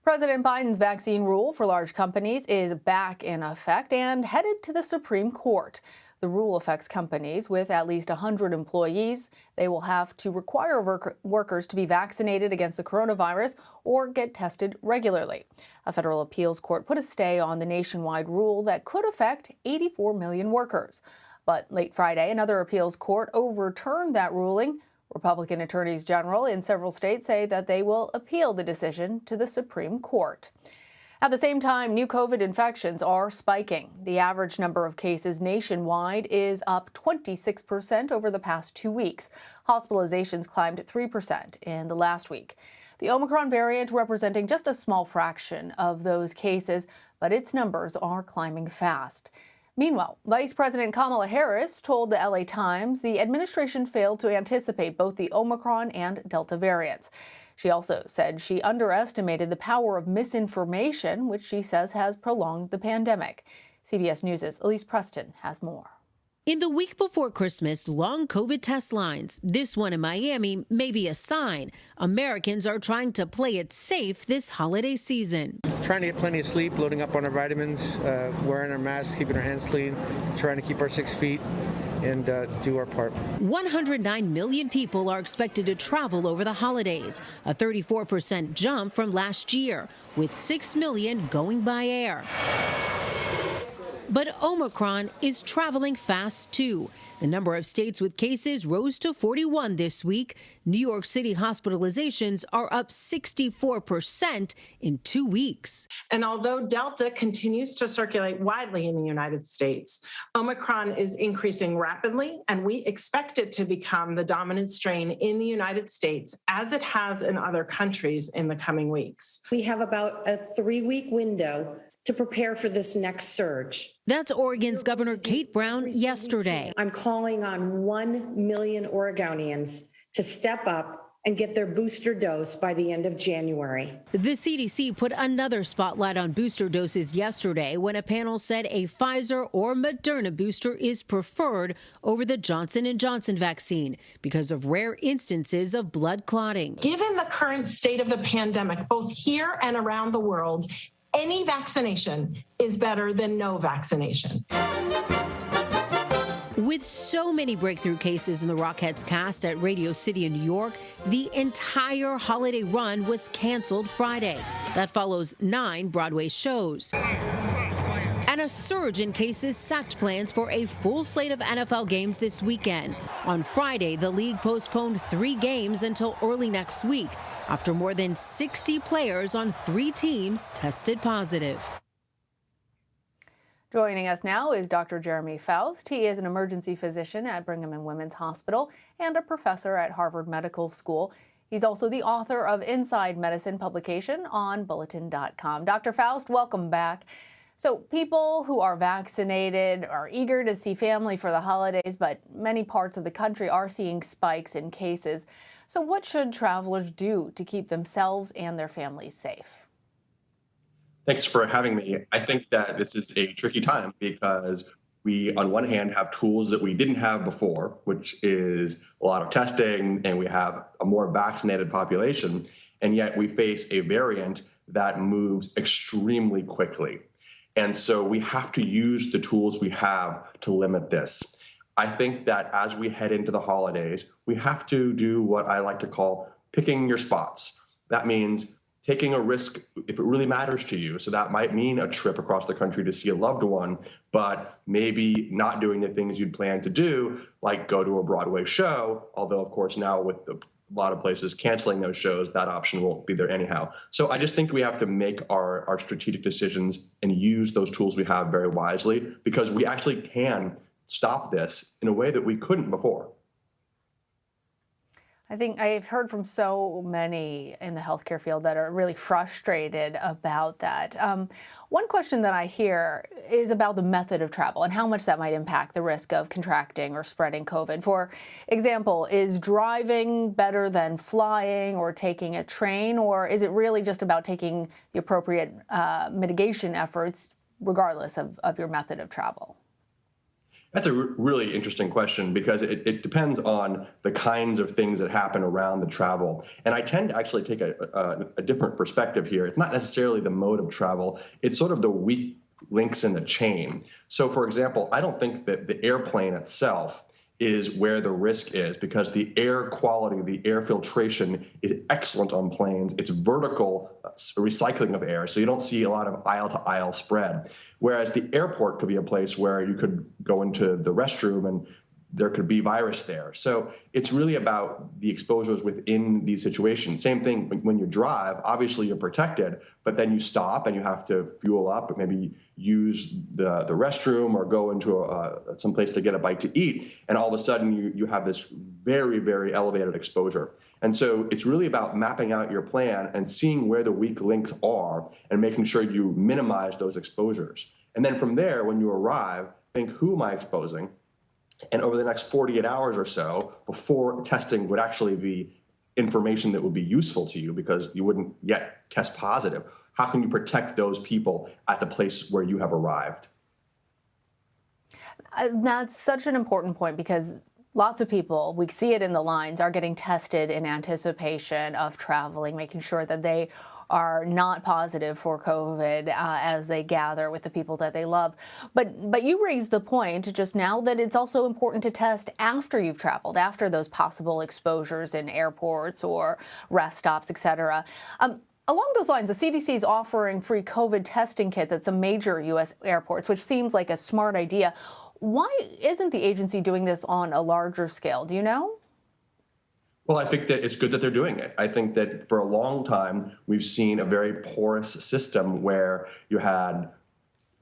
President Biden's vaccine rule for large companies is back in effect and headed to the Supreme Court. The rule affects companies with at least 100 employees. They will have to require workers to be vaccinated against the coronavirus or get tested regularly. A federal appeals court put a stay on the nationwide rule that could affect 84 million workers. But late Friday, another appeals court overturned that ruling. Republican attorneys general in several states say that they will appeal the decision to the Supreme Court. At the same time, new COVID infections are spiking. The average number of cases nationwide is up 26% over the past 2 weeks. Hospitalizations climbed 3% in the last week. The Omicron variant representing just a small fraction of those cases, but its numbers are climbing fast. Meanwhile, Vice President Kamala Harris told the LA Times the administration failed to anticipate both the Omicron and Delta variants. She also said she underestimated the power of misinformation, which she says has prolonged the pandemic. CBS News' Elise Preston has more. In the week before Christmas, long COVID test lines. This one in Miami may be a sign Americans are trying to play it safe this holiday season. Trying to get plenty of sleep, loading up on our vitamins, wearing our masks, keeping our hands clean, trying to keep our 6 feet and do our part. 109 million people are expected to travel over the holidays, a 34% jump from last year, with 6 million going by air. But Omicron is traveling fast, too. The number of states with cases rose to 41 this week. New York City hospitalizations are up 64% in 2 weeks. And although Delta continues to circulate widely in the United States, Omicron is increasing rapidly, and we expect it to become the dominant strain in the United States, as it has in other countries in the coming weeks. We have about a 3-week window to prepare for this next surge. That's Oregon's Governor Kate Brown yesterday. I'm calling on 1 million Oregonians to step up and get their booster dose by the end of January. The CDC put another spotlight on booster doses yesterday when a panel said a Pfizer or Moderna booster is preferred over the Johnson & Johnson vaccine because of rare instances of blood clotting. Given the current state of the pandemic, both here and around the world, any vaccination is better than no vaccination. With so many breakthrough cases in the Rockettes cast at Radio City in New York, the entire holiday run was canceled Friday. That follows 9 Broadway shows. And a surge in cases sacked plans for a full slate of NFL games this weekend. On Friday, the league postponed 3 games until early next week after more than 60 players on 3 teams tested positive. Joining us now is Dr. Jeremy Faust. He is an emergency physician at Brigham and Women's Hospital and a professor at Harvard Medical School. He's also the author of Inside Medicine publication on Bulletin.com. Dr. Faust, welcome back. So people who are vaccinated are eager to see family for the holidays, but many parts of the country are seeing spikes in cases. So what should travelers do to keep themselves and their families safe? Thanks for having me. I think that this is a tricky time because we, on one hand, have tools that we didn't have before, which is a lot of testing, and we have a more vaccinated population, and yet we face a variant that moves extremely quickly. And so we have to use the tools we have to limit this. I think that as we head into the holidays, we have to do what I like to call picking your spots. That means taking a risk if it really matters to you. So that might mean a trip across the country to see a loved one, but maybe not doing the things you'd plan to do, like go to a Broadway show, although of course now with a lot of places canceling those shows, that option won't be there anyhow. So I just think we have to make our strategic decisions and use those tools we have very wisely, because we actually can stop this in a way that we couldn't before. I think I've heard from so many in the healthcare field that are really frustrated about that. One question that I hear is about the method of travel and how much that might impact the risk of contracting or spreading COVID. For example, is driving better than flying or taking a train, or is it really just about taking the appropriate mitigation efforts regardless of your method of travel? That's a really interesting question because it depends on the kinds of things that happen around the travel. And I tend to actually take a different perspective here. It's not necessarily the mode of travel. It's sort of the weak links in the chain. So, for example, I don't think that the airplane itself is where the risk is because the air quality, the air filtration is excellent on planes. It's vertical recycling of air, so you don't see a lot of aisle-to-aisle spread. Whereas the airport could be a place where you could go into the restroom and there could be virus there. So it's really about the exposures within these situations. Same thing when you drive, obviously you're protected, but then you stop and you have to fuel up, maybe use the restroom or go into some place to get a bite to eat. And all of a sudden you have this very, very elevated exposure. And so it's really about mapping out your plan and seeing where the weak links are and making sure you minimize those exposures. And then from there, when you arrive, think, who am I exposing? And over the next 48 hours or so, before testing would actually be information that would be useful to you because you wouldn't yet test positive, how can you protect those people at the place where you have arrived? That's such an important point because lots of people, we see it in the lines, are getting tested in anticipation of traveling, making sure that they are not positive for COVID as they gather with the people that they love. But you raised the point just now that it's also important to test after you've traveled, after those possible exposures in airports or rest stops, et cetera. Along those lines, the CDC is offering free COVID testing kits at some major U.S. airports, which seems like a smart idea. Why isn't the agency doing this on a larger scale? Do you know? Well, I think that it's good that they're doing it. I think that for a long time, we've seen a very porous system where you had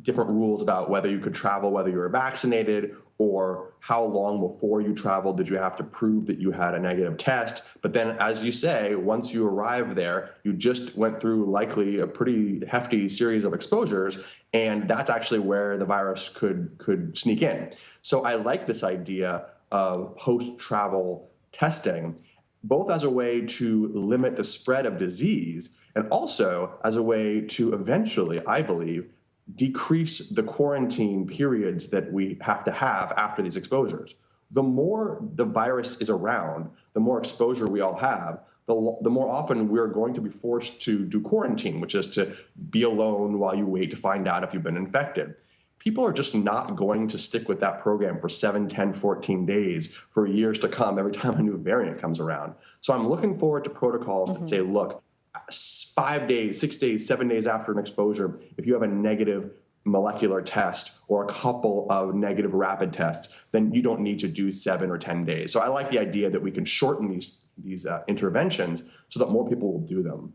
different rules about whether you could travel, whether you were vaccinated, or how long before you traveled did you have to prove that you had a negative test. But then, as you say, once you arrive there, you just went through likely a pretty hefty series of exposures, and that's actually where the virus could sneak in. So I like this idea of post-travel testing, both as a way to limit the spread of disease and also as a way to eventually, I believe, decrease the quarantine periods that we have to have after these exposures. The more the virus is around, the more exposure we all have, the more often we're going to be forced to do quarantine, which is to be alone while you wait to find out if you've been infected. People are just not going to stick with that program for 7, 10, 14 days for years to come every time a new variant comes around. So I'm looking forward to protocols that say, look, 5 days, 6 days, 7 days after an exposure, if you have a negative molecular test or a couple of negative rapid tests, then you don't need to do 7 or 10 days. So I like the idea that we can shorten these interventions so that more people will do them.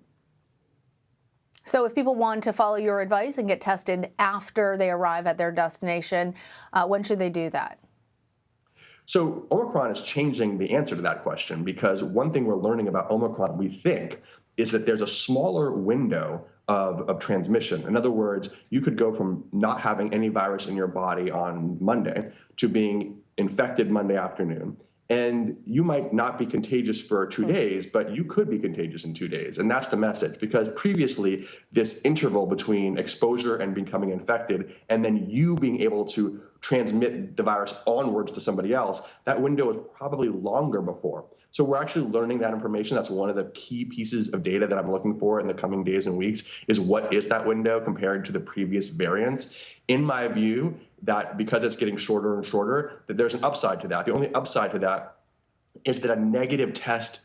So if people want to follow your advice and get tested after they arrive at their destination, when should they do that? So Omicron is changing the answer to that question because one thing we're learning about Omicron, we think, is that there's a smaller window of transmission. In other words, you could go from not having any virus in your body on Monday to being infected Monday afternoon. And you might not be contagious for 2 days, but you could be contagious in 2 days. And that's the message, because previously this interval between exposure and becoming infected and then you being able to transmit the virus onwards to somebody else, that window is probably longer before. So we're actually learning that information. That's one of the key pieces of data that I'm looking for in the coming days and weeks is what is that window compared to the previous variants. In my view, that because it's getting shorter and shorter, that there's an upside to that. The only upside to that is that a negative test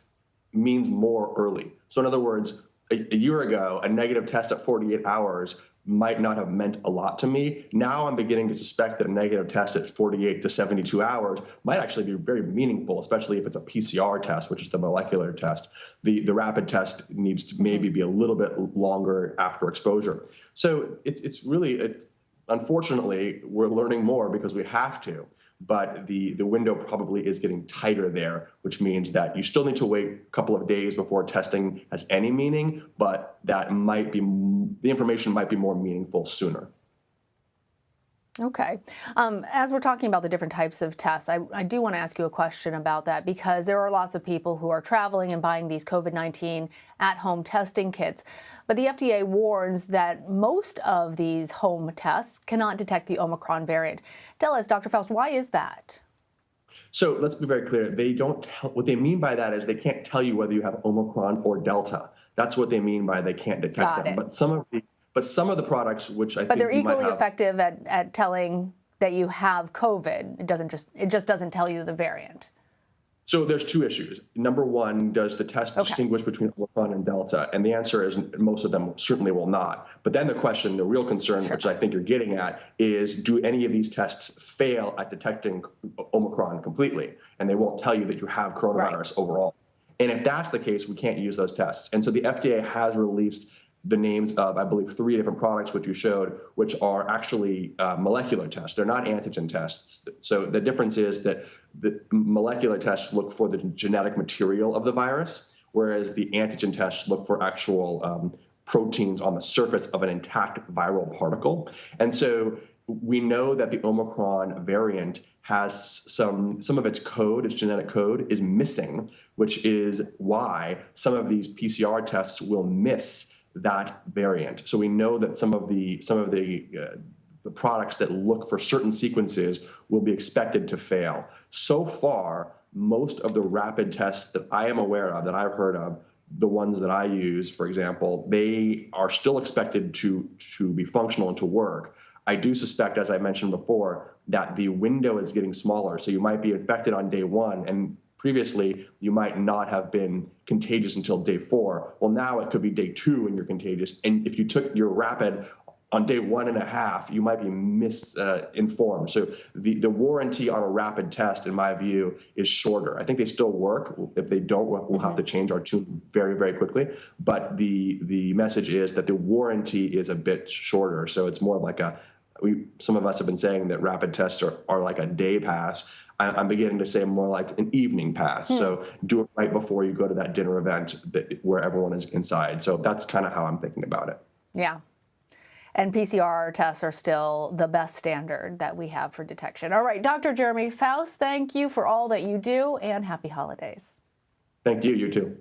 means more early. So in other words, a year ago, a negative test at 48 hours might not have meant a lot to me. Now I'm beginning to suspect that a negative test at 48 to 72 hours might actually be very meaningful, especially if it's a PCR test, which is the molecular test. The rapid test needs to maybe be a little bit longer after exposure. So it's unfortunately, we're learning more because we have to, but the window probably is getting tighter there, which means that you still need to wait a couple of days before testing has any meaning, but that might be, the information might be more meaningful sooner. Okay. As we're talking about the different types of tests, I do want to ask you a question about that because there are lots of people who are traveling and buying these COVID-19 at-home testing kits. But the FDA warns that most of these home tests cannot detect the Omicron variant. Tell us, Dr. Faust, why is that? So let's be very clear. They don't tell, what they mean by that is they can't tell you whether you have Omicron or Delta. That's what they mean by they can't detect Got them. it. But some of the products, which I But think they're you might equally have, effective at telling that you have COVID. It just doesn't tell you the variant. so there's two issues. Number one, does the test Okay. distinguish between Omicron and Delta? And the answer is most of them certainly will not. But then the question, the real concern, Sure. which I think you're getting at, is do any of these tests fail at detecting Omicron completely? And they won't tell you that you have coronavirus overall. And if that's the case, we can't use those tests. And so the FDA has released the names of, I believe, 3 different products, which you showed, which are actually molecular tests. They're not antigen tests. So the difference is that the molecular tests look for the genetic material of the virus, whereas the antigen tests look for actual proteins on the surface of an intact viral particle. And so we know that the Omicron variant has some of its code, its genetic code, is missing, which is why some of these PCR tests will miss that variant. So we know that some of the products that look for certain sequences will be expected to fail. So far, most of the rapid tests that I am aware of, that I've heard of, the ones that I use, for example, they are still expected to be functional and to work. I do suspect, as I mentioned before, that the window is getting smaller. So you might be infected on day 1, and previously you might not have been contagious until day 4. Well, now it could be day 2 and you're contagious. And if you took your rapid on day 1.5, you might be misinformed. So the warranty on a rapid test, in my view, is shorter. I think they still work. If they don't, we'll have to change our tune very, very quickly. But the message is that the warranty is a bit shorter. So it's more like some of us have been saying that rapid tests are like a day pass. I'm beginning to say more like an evening pass. So do it right before you go to that dinner event where everyone is inside. So that's kind of how I'm thinking about it. Yeah. And PCR tests are still the best standard that we have for detection. All right, Dr. Jeremy Faust, thank you for all that you do, and happy holidays. Thank you. You too.